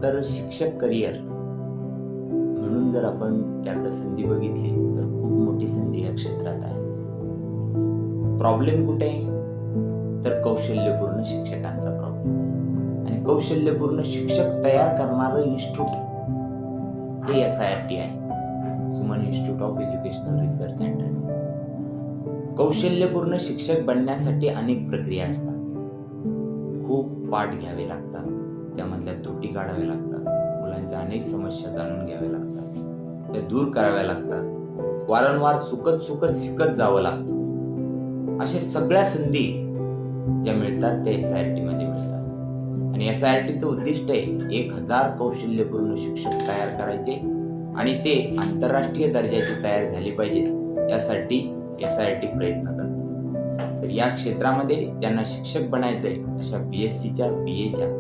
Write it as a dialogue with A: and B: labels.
A: तर शिक्षक करिअर म्हणून जर आपण त्याकडे संधी बघितली तर खूप मोठी संधी या क्षेत्रात आहे. प्रॉब्लेम कुठे आहे? तर कौशल्यपूर्ण शिक्षकांचा प्रॉब्लेम आहे. आणि कौशल्यपूर्ण शिक्षक तयार करणारं इन्स्टिट्यूट हे SIRT आहे. Suman institute of educational research and training. कौशल्यपूर्ण शिक्षक बनण्यासाठी अनेक प्रक्रिया असतात. खूप पाठ घ्यावे लागतात. त्यामधल्या त्रुटी काढाव्या लागतात. मुलांच्या अनेक समस्या जाणून घ्याव्या लागतात. त्या दूर कराव्या लागतात. वारंवार चुकत शिकत जावं लागतं. अशा सगळ्या संधी ज्या मिळतात त्या SIRT मध्ये मिळतात. आणि SIRTचं उद्दिष्ट आहे 1000 कौशल्यपूर्ण शिक्षक तयार करायचे आणि ते आंतरराष्ट्रीय दर्जाचे तयार झाले पाहिजेत यासाठी SIRT प्रयत्न करते. तर या क्षेत्रामध्ये ज्यांना शिक्षक बनायचंय अशा BScच्या BAच्या